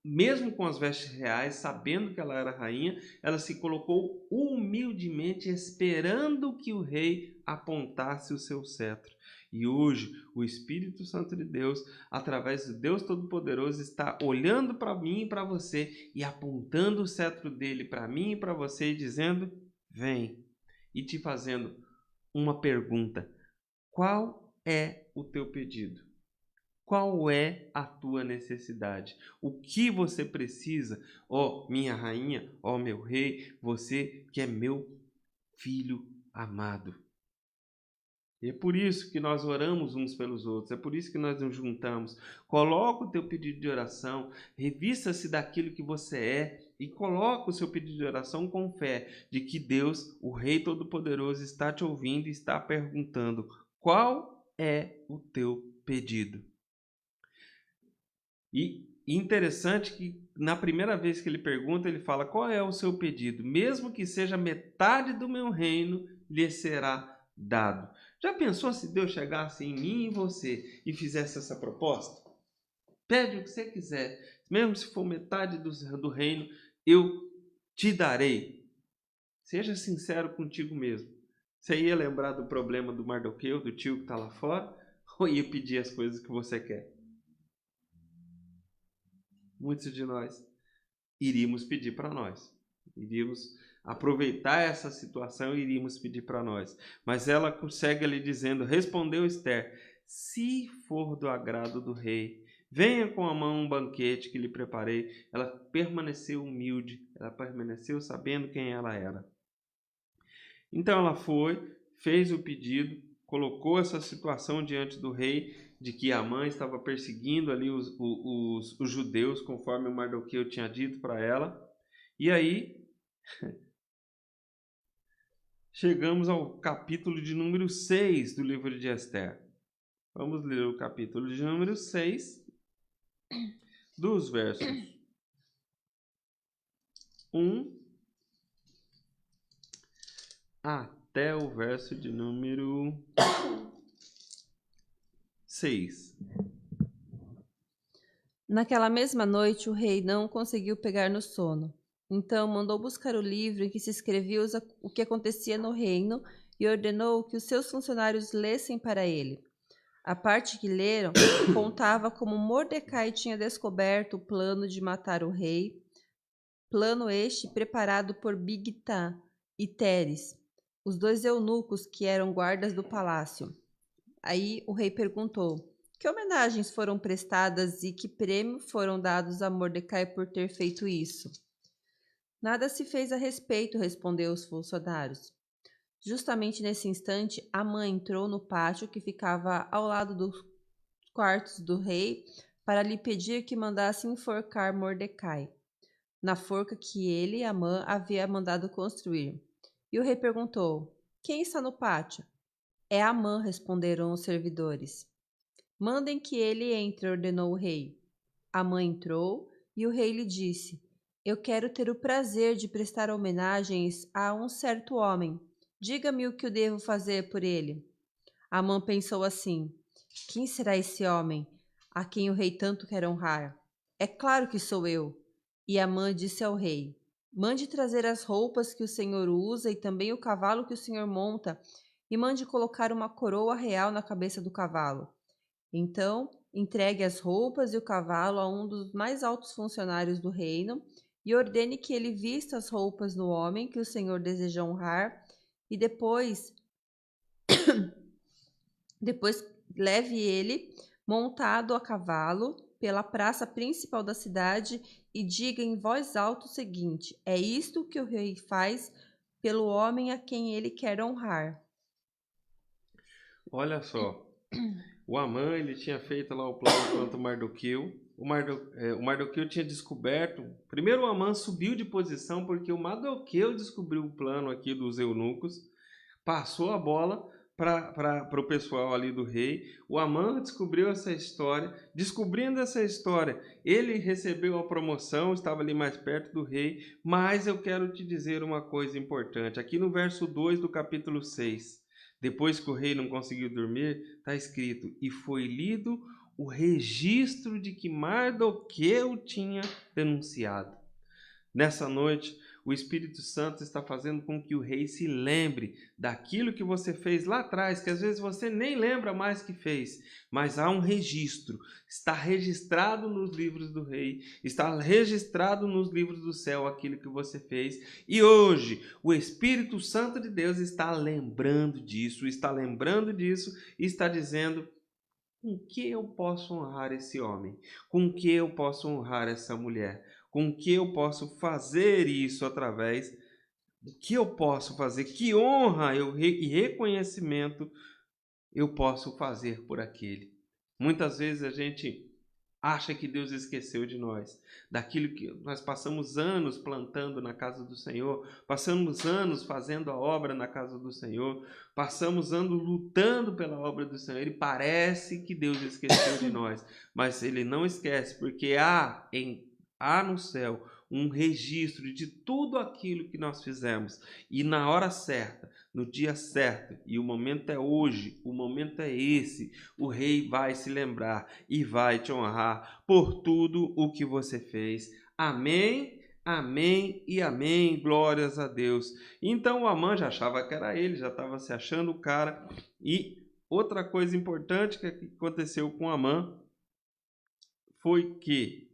mesmo com as vestes reais, sabendo que ela era rainha, ela se colocou humildemente, esperando que o rei apontasse o seu cetro. E hoje, o Espírito Santo de Deus, através do Deus Todo-Poderoso, está olhando para mim e para você e apontando o cetro dele para mim e para você, dizendo: vem, e te fazendo uma pergunta: qual é o teu pedido? Qual é a tua necessidade? O que você precisa? Ó minha rainha, ó meu rei, você que é meu filho amado. E é por isso que nós oramos uns pelos outros, é por isso que nós nos juntamos. Coloca o teu pedido de oração, revista-se daquilo que você é e coloca o seu pedido de oração com fé de que Deus, o Rei Todo-Poderoso, está te ouvindo e está perguntando: qual é o teu pedido? E interessante que na primeira vez que ele pergunta, ele fala: qual é o seu pedido? Mesmo que seja metade do meu reino, lhe será dado. Já pensou se Deus chegasse em mim e em você e fizesse essa proposta? Pede o que você quiser, mesmo se for metade do reino, eu te darei. Seja sincero contigo mesmo. Você ia lembrar do problema do Mardoqueu, do tio que está lá fora, ou ia pedir as coisas que você quer? Muitos de nós iríamos pedir para nós. Iríamos aproveitar essa situação e iríamos pedir para nós. Mas ela consegue ali dizendo: respondeu Esther: se for do agrado do rei, venha com a mão um banquete que lhe preparei. Ela permaneceu humilde, ela permaneceu sabendo quem ela era. Então ela foi, fez o pedido, colocou essa situação diante do rei, de que Amã estava perseguindo ali os judeus, conforme o Mardoqueu tinha dito para ela. E aí, chegamos ao capítulo de número 6 do livro de Esther. Vamos ler o capítulo de número 6, dos versos 1 até o verso de número 6. Naquela mesma noite, o rei não conseguiu pegar no sono. Então mandou buscar o livro em que se escrevia o que acontecia no reino e ordenou que os seus funcionários lessem para ele. A parte que leram contava como Mordecai tinha descoberto o plano de matar o rei, plano este preparado por Bigtã e Teres, os dois eunucos que eram guardas do palácio. Aí o rei perguntou: que homenagens foram prestadas e que prêmio foram dados a Mordecai por ter feito isso? Nada se fez a respeito, respondeu os funcionários. Justamente nesse instante, Amã entrou no pátio que ficava ao lado dos quartos do rei para lhe pedir que mandasse enforcar Mordecai, na forca que ele, Amã, havia mandado construir. E o rei perguntou: quem está no pátio? É Amã, responderam os servidores. Mandem que ele entre, ordenou o rei. Amã entrou e o rei lhe disse: eu quero ter o prazer de prestar homenagens a um certo homem. Diga-me o que eu devo fazer por ele. Amã pensou assim: quem será esse homem a quem o rei tanto quer honrar? É claro que sou eu. E Amã disse ao rei: mande trazer as roupas que o senhor usa e também o cavalo que o senhor monta, e mande colocar uma coroa real na cabeça do cavalo. Então, entregue as roupas e o cavalo a um dos mais altos funcionários do reino e ordene que ele vista as roupas no homem que o senhor deseja honrar e depois leve ele montado a cavalo pela praça principal da cidade e diga em voz alta o seguinte: é isto que o rei faz pelo homem a quem ele quer honrar. Olha só, o Amã, ele tinha feito lá o plano contra o Mardoqueu. O Mardoqueu tinha descoberto. Primeiro o Amã subiu de posição porque o Mardoqueu descobriu o plano aqui dos eunucos, passou a bola para o pessoal ali do rei. O Amã descobriu essa história. Descobrindo essa história, ele recebeu a promoção, estava ali mais perto do rei. Mas eu quero te dizer uma coisa importante. Aqui no verso 2 do capítulo 6, depois que o rei não conseguiu dormir, está escrito: e foi lido o registro de que Mardoqueu tinha denunciado. Nessa noite, o Espírito Santo está fazendo com que o rei se lembre daquilo que você fez lá atrás, que às vezes você nem lembra mais que fez, mas há um registro, está registrado nos livros do rei, está registrado nos livros do céu aquilo que você fez, e hoje o Espírito Santo de Deus está lembrando disso, e está dizendo: com que eu posso honrar esse homem? Com que eu posso honrar essa mulher? Com que eu posso fazer isso através? O que eu posso fazer? Que honra e reconhecimento eu posso fazer por aquele? Muitas vezes a gente acha que Deus esqueceu de nós, daquilo que nós passamos anos plantando na casa do Senhor, passamos anos fazendo a obra na casa do Senhor, passamos anos lutando pela obra do Senhor, e parece que Deus esqueceu de nós, mas Ele não esquece, porque há no céu um registro de tudo aquilo que nós fizemos, e na hora certa, no dia certo, e o momento é hoje, o momento é esse, o rei vai se lembrar e vai te honrar por tudo o que você fez. Amém, amém e amém, glórias a Deus. Então o Amã já achava que era ele, já estava se achando o cara. E outra coisa importante que aconteceu com o Amã foi que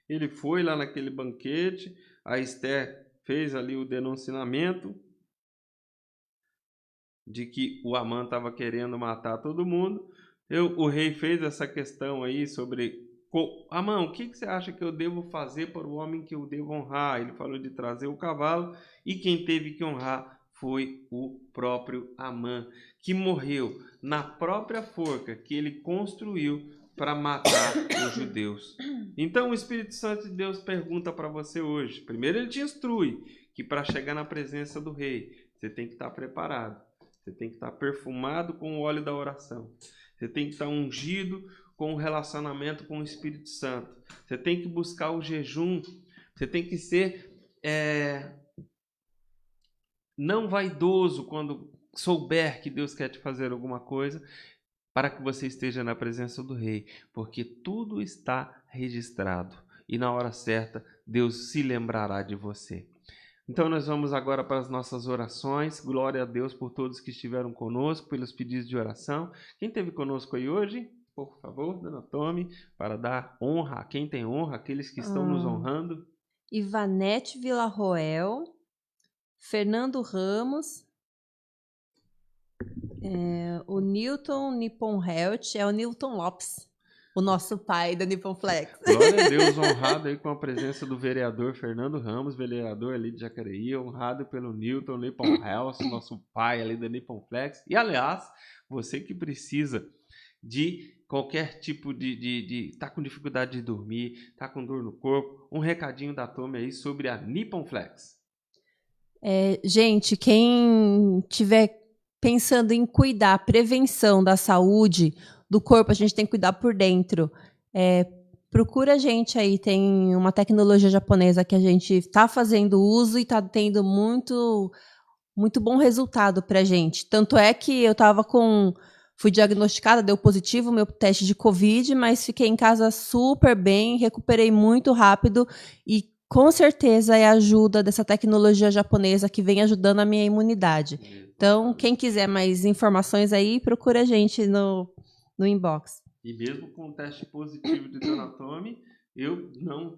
ele foi lá naquele banquete, a Esther fez ali o denunciamento de que o Amã estava querendo matar todo mundo. O rei fez essa questão aí sobre: Amã, o que você acha que eu devo fazer para o homem que eu devo honrar? Ele falou de trazer o cavalo, e quem teve que honrar foi o próprio Amã, que morreu na própria forca que ele construiu para matar os judeus. Então o Espírito Santo de Deus pergunta para você hoje. Primeiro ele te instrui que para chegar na presença do rei, você tem que estar preparado. Você tem que estar perfumado com o óleo da oração. Você tem que estar ungido com o relacionamento com o Espírito Santo. Você tem que buscar o jejum. Você tem que ser não vaidoso quando souber que Deus quer te fazer alguma coisa, para que você esteja na presença do rei, porque tudo está registrado e na hora certa Deus se lembrará de você. Então nós vamos agora para as nossas orações. Glória a Deus por todos que estiveram conosco, pelos pedidos de oração. Quem esteve conosco aí hoje, por favor, dona Tome, para dar honra a quem tem honra, aqueles que estão nos honrando. Ivanete Villarroel, Fernando Ramos, o Newton Nippon Health, é o Newton Lopes, o nosso pai da Nippon Flex. Glória a Deus, honrado aí com a presença do vereador Fernando Ramos, vereador ali de Jacareí, honrado pelo Newton Nippon Health, nosso pai ali da Nippon Flex. E aliás, você que precisa de qualquer tipo de tá com dificuldade de dormir, tá com dor no corpo, um recadinho da Tome aí sobre a Nippon Flex. Gente, quem tiver pensando em cuidar, prevenção da saúde do corpo, a gente tem que cuidar por dentro. Procura a gente aí, tem uma tecnologia japonesa que a gente está fazendo uso e está tendo muito, muito bom resultado para a gente. Tanto é que eu fui diagnosticada, deu positivo o meu teste de Covid, mas fiquei em casa super bem, recuperei muito rápido e com certeza é a ajuda dessa tecnologia japonesa que vem ajudando a minha imunidade. Então, quem quiser mais informações aí, procura a gente no inbox. E mesmo com o teste positivo de Dona Tome, eu não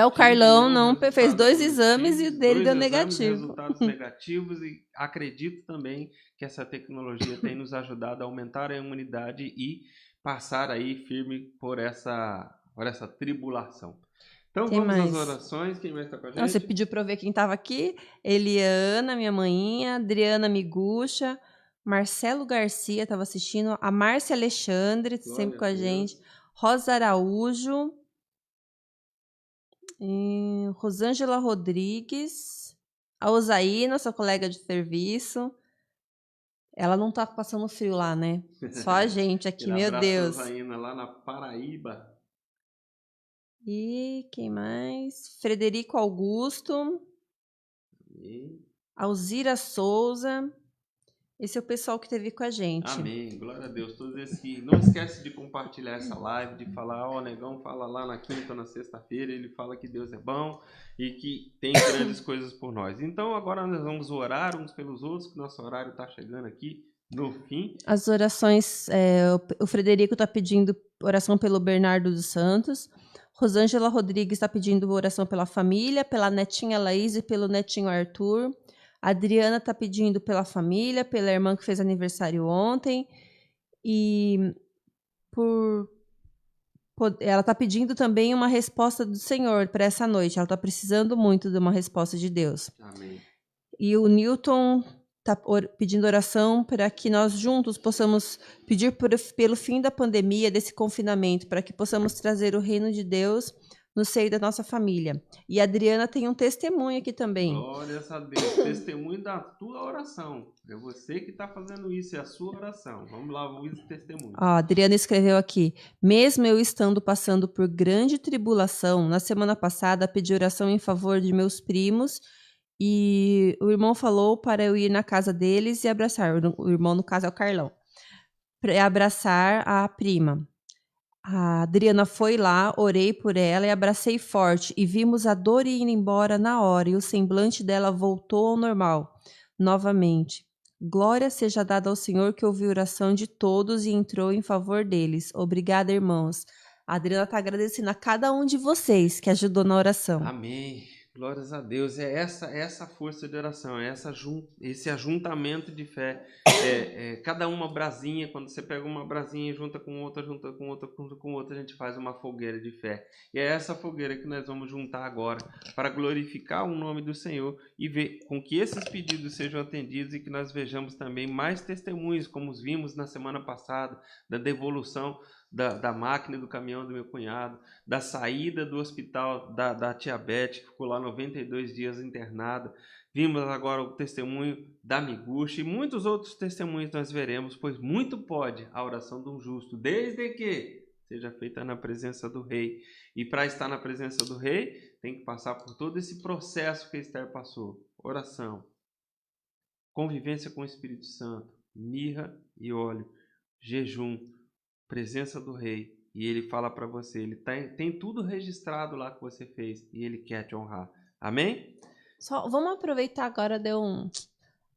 o Carlão não fez 2 exames e o dele deu negativo. Resultados negativos, e acredito também que essa tecnologia tem nos ajudado a aumentar a imunidade e passar aí firme por essa tribulação. Então vamos às orações. Quem vai estar com a gente? Você pediu para eu ver quem estava aqui. Eliana, minha maninha, Adriana Miguxa, Marcelo Garcia estava assistindo, a Márcia Alexandre, sempre com a gente, Rosa Araújo, Rosângela Rodrigues, A Osaí, nossa colega de serviço. Ela não tá passando frio lá, né? Só a gente aqui, Aquele meu abraço Deus. Osaína lá na Paraíba. E quem mais? Frederico Augusto. Amém. Alzira Souza. Esse é o pessoal que esteve com a gente. Amém. Glória a Deus. Todos esses que não esquece de compartilhar essa live, de falar, ó, Negão fala lá na quinta, na sexta-feira, ele fala que Deus é bom e que tem grandes coisas por nós. Então agora nós vamos orar uns pelos outros, que nosso horário está chegando aqui no fim. As orações, o Frederico está pedindo oração pelo Bernardo dos Santos. Rosângela Rodrigues está pedindo oração pela família, pela netinha Laís e pelo netinho Arthur. A Adriana está pedindo pela família, pela irmã que fez aniversário ontem. E ela está pedindo também uma resposta do Senhor para essa noite. Ela está precisando muito de uma resposta de Deus. Amém. E o Newton está pedindo oração para que nós juntos possamos pedir pelo fim da pandemia, desse confinamento, para que possamos trazer o reino de Deus no seio da nossa família. E a Adriana tem um testemunho aqui também. Glória a Deus, testemunho da tua oração. É você que está fazendo isso, é a sua oração. Vamos lá, vamos ver esse testemunho. A Adriana escreveu aqui: mesmo eu estando passando por grande tribulação, na semana passada pedi oração em favor de meus primos e o irmão falou para eu ir na casa deles e abraçar. O irmão, no caso, é o Carlão. Para abraçar a prima. A Adriana foi lá, orei por ela e abracei forte. E vimos a dor indo embora na hora e o semblante dela voltou ao normal, novamente. Glória seja dada ao Senhor que ouviu a oração de todos e entrou em favor deles. Obrigada, irmãos. A Adriana está agradecendo a cada um de vocês que ajudou na oração. Amém. Glórias a Deus. É essa força de oração, é esse ajuntamento de fé. Cada uma brasinha, quando você pega uma brasinha e junta com outra, junta com outra, junta com outra, a gente faz uma fogueira de fé. E é essa fogueira que nós vamos juntar agora para glorificar o nome do Senhor e ver com que esses pedidos sejam atendidos e que nós vejamos também mais testemunhos, como os vimos na semana passada, da devolução da máquina e do caminhão do meu cunhado, da saída do hospital da tia Beth, que ficou lá 92 dias internada. Vimos agora o testemunho da Miguxa e muitos outros testemunhos nós veremos, pois muito pode a oração de um justo, desde que seja feita na presença do rei. E para estar na presença do rei, tem que passar por todo esse processo que Esther passou. Oração, convivência com o Espírito Santo, mirra e óleo, jejum, presença do rei, e ele fala para você, ele tem tudo registrado lá que você fez e ele quer te honrar. Amém? Só vamos aproveitar agora,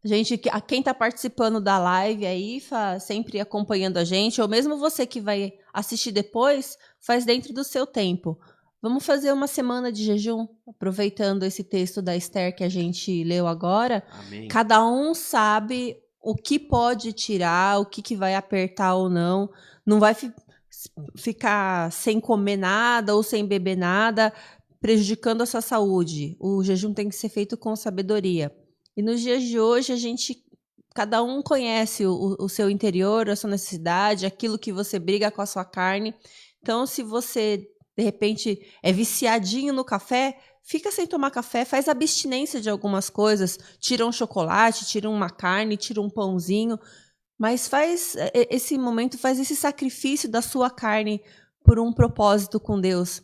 gente, quem está participando da live aí, sempre acompanhando a gente, ou mesmo você que vai assistir depois, faz dentro do seu tempo. Vamos fazer uma semana de jejum, aproveitando esse texto da Esther que a gente leu agora. Amém. Cada um sabe o que pode tirar, o que vai apertar ou não. Não vai ficar sem comer nada ou sem beber nada, prejudicando a sua saúde. O jejum tem que ser feito com sabedoria. E nos dias de hoje, cada um conhece o seu interior, a sua necessidade, aquilo que você briga com a sua carne. Então, se você, de repente, é viciadinho no café, fica sem tomar café, faz abstinência de algumas coisas, tira um chocolate, tira uma carne, tira um pãozinho, mas faz esse sacrifício da sua carne por um propósito com Deus.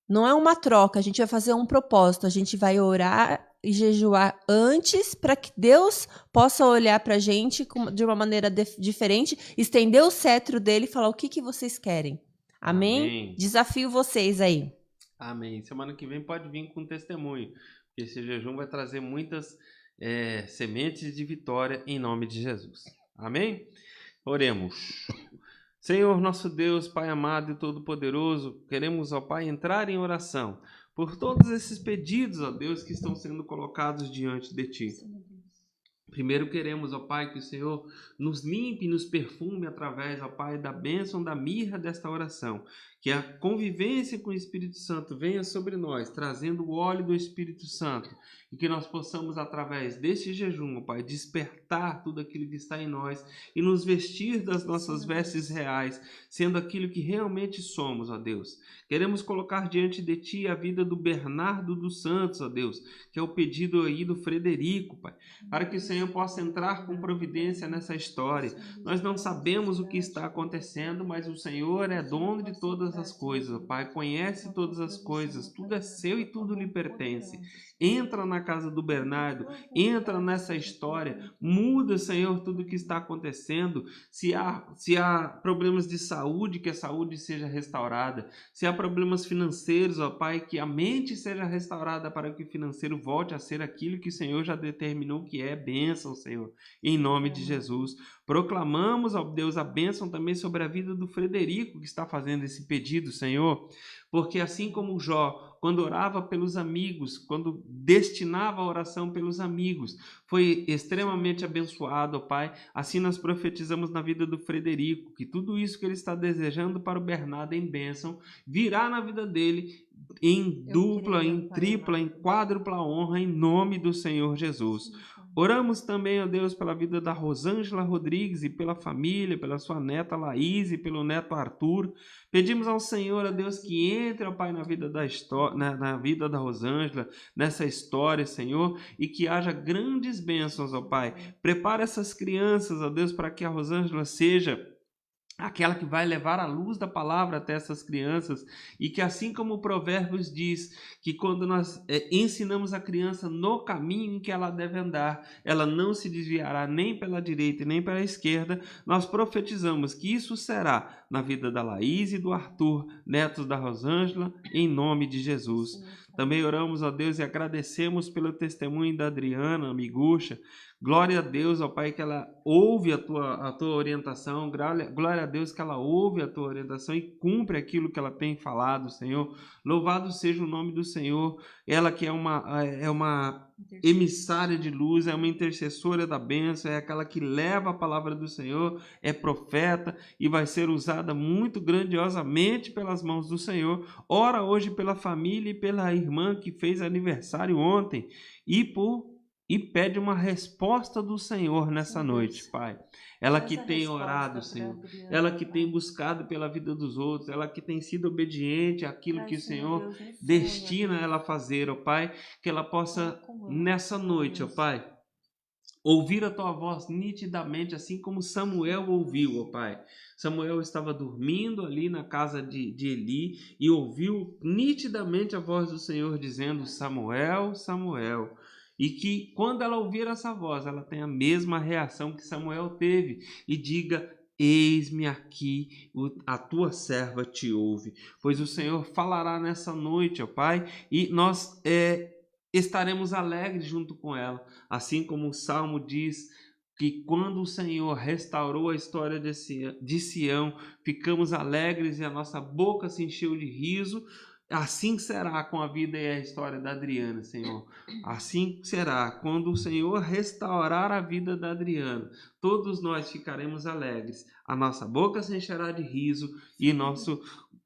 Não é uma troca, a gente vai fazer um propósito, a gente vai orar e jejuar antes para que Deus possa olhar para a gente de uma maneira diferente, estender o cetro dele e falar o que vocês querem. Amém? Amém. Desafio vocês aí. Amém. Semana que vem pode vir com testemunho, porque esse jejum vai trazer muitas sementes de vitória em nome de Jesus. Amém? Oremos. Senhor, nosso Deus, Pai amado e todo-poderoso, queremos, ó Pai, entrar em oração por todos esses pedidos, ó Deus, que estão sendo colocados diante de Ti. Primeiro queremos, ó Pai, que o Senhor nos limpe e nos perfume através, ó Pai, da bênção, da mirra desta oração. Que a convivência com o Espírito Santo venha sobre nós, trazendo o óleo do Espírito Santo. E que nós possamos, através deste jejum, ó Pai, despertar tudo aquilo que está em nós e nos vestir das nossas vestes reais, sendo aquilo que realmente somos, ó Deus. Queremos colocar diante de Ti a vida do Bernardo dos Santos, ó Deus, que é o pedido aí do Frederico, Pai, para que o Senhor possa entrar com providência nessa história. Nós não sabemos o que está acontecendo, mas o Senhor é dono de todas as coisas, ó Pai, conhece todas as coisas, tudo é seu e tudo lhe pertence. Entra na casa do Bernardo, entra nessa história, muda, Senhor, tudo o que está acontecendo. Se há problemas de saúde, que a saúde seja restaurada. Se há problemas financeiros, ó Pai, que a mente seja restaurada para que o financeiro volte a ser aquilo que o Senhor já determinou que é bênção, Senhor, em nome de Jesus. Proclamamos, ó Deus, a bênção também sobre a vida do Frederico, que está fazendo esse pedido, Senhor, porque assim como Jó, quando orava pelos amigos, quando destinava a oração pelos amigos, foi extremamente abençoado, ó Pai. Assim nós profetizamos na vida do Frederico, que tudo isso que ele está desejando para o Bernardo em bênção, virá na vida dele em dupla, em tripla, em quádrupla honra, em nome do Senhor Jesus. Oramos também, ó Deus, pela vida da Rosângela Rodrigues e pela família, pela sua neta Laís e pelo neto Arthur. Pedimos ao Senhor, ó Deus, que entre, ó Pai, na vida na vida da Rosângela, nessa história, Senhor, e que haja grandes bênçãos, ó Pai. Prepara essas crianças, ó Deus, para que a Rosângela seja aquela que vai levar a luz da palavra até essas crianças, e que assim como o Provérbios diz, que quando nós ensinamos a criança no caminho em que ela deve andar, ela não se desviará nem pela direita e nem pela esquerda. Nós profetizamos que isso será na vida da Laís e do Arthur, netos da Rosângela, em nome de Jesus. Também oramos, ó Deus, e agradecemos pelo testemunho da Adriana Miguxa. Glória a Deus, ó Pai, que ela ouve a tua orientação. Glória a Deus que ela ouve a tua orientação e cumpre aquilo que ela tem falado, Senhor. Louvado seja o nome do Senhor. Ela que é uma emissária de luz, é uma intercessora da bênção, é aquela que leva a palavra do Senhor, é profeta e vai ser usada muito grandiosamente pelas mãos do Senhor. Ora hoje pela família e pela irmã que fez aniversário ontem e pede uma resposta do Senhor nessa noite, Pai. Ela que tem orado, Senhor. Ela que tem buscado pela vida dos outros. Ela que tem sido obediente àquilo que o Senhor destina ela a fazer, ó Pai. Que ela possa, nessa noite, ó Pai, ouvir a tua voz nitidamente, assim como Samuel ouviu, ó Pai. Samuel estava dormindo ali na casa de Eli e ouviu nitidamente a voz do Senhor dizendo: Samuel, Samuel. E que quando ela ouvir essa voz, ela tenha a mesma reação que Samuel teve e diga: eis-me aqui, a tua serva te ouve. Pois o Senhor falará nessa noite, ó Pai, e nós estaremos alegres junto com ela. Assim como o Salmo diz que quando o Senhor restaurou a história de Sião, ficamos alegres e a nossa boca se encheu de riso. Assim será com a vida e a história da Adriana, Senhor. Assim será quando o Senhor restaurar a vida da Adriana. Todos nós ficaremos alegres. A nossa boca se encherá de riso e nosso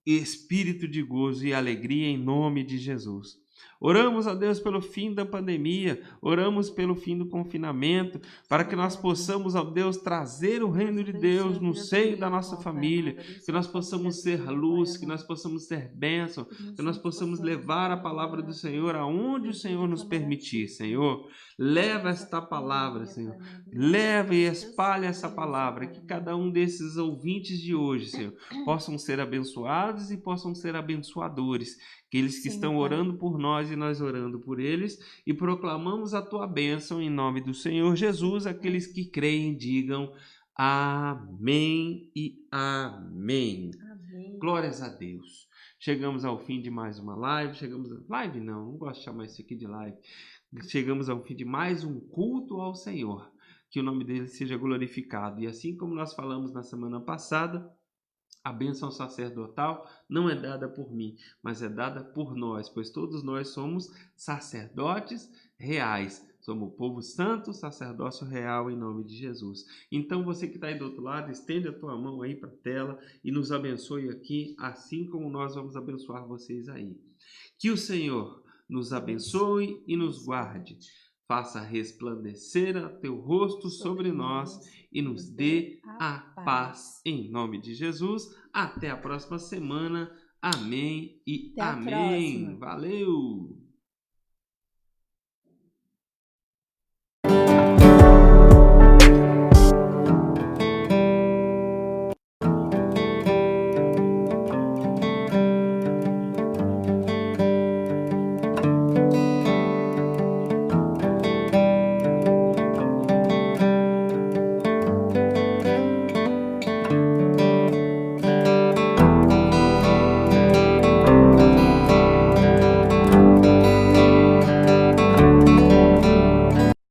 espírito de gozo e alegria em nome de Jesus. Oramos a Deus pelo fim da pandemia, oramos pelo fim do confinamento, para que nós possamos, ó Deus, trazer o reino de Deus no seio da nossa família, que nós possamos ser luz, que nós possamos ser bênção, que nós possamos levar a palavra do Senhor aonde o Senhor nos permitir, Senhor. Leva esta palavra, Senhor. Leva e espalha essa palavra, que cada um desses ouvintes de hoje, Senhor, possam ser abençoados e possam ser abençoadores. Aqueles que estão orando por nós e nós orando por eles, e proclamamos a tua bênção em nome do Senhor Jesus. Aqueles que creem digam amém e amém. Amém. Glórias a Deus. Chegamos ao fim de mais uma live. Live não gosto de chamar isso aqui de live. Chegamos ao fim de mais um culto ao Senhor. Que o nome dele seja glorificado. E assim como nós falamos na semana passada, a bênção sacerdotal não é dada por mim, mas é dada por nós, pois todos nós somos sacerdotes reais. Somos o povo santo, sacerdócio real, em nome de Jesus. Então, você que está aí do outro lado, estende a tua mão aí para a tela e nos abençoe aqui, assim como nós vamos abençoar vocês aí. Que o Senhor nos abençoe e nos guarde. Faça resplandecer o teu rosto sobre nós e nos dê a paz. Em nome de Jesus. Até a próxima semana. Amém e Até a amém. próxima. Valeu!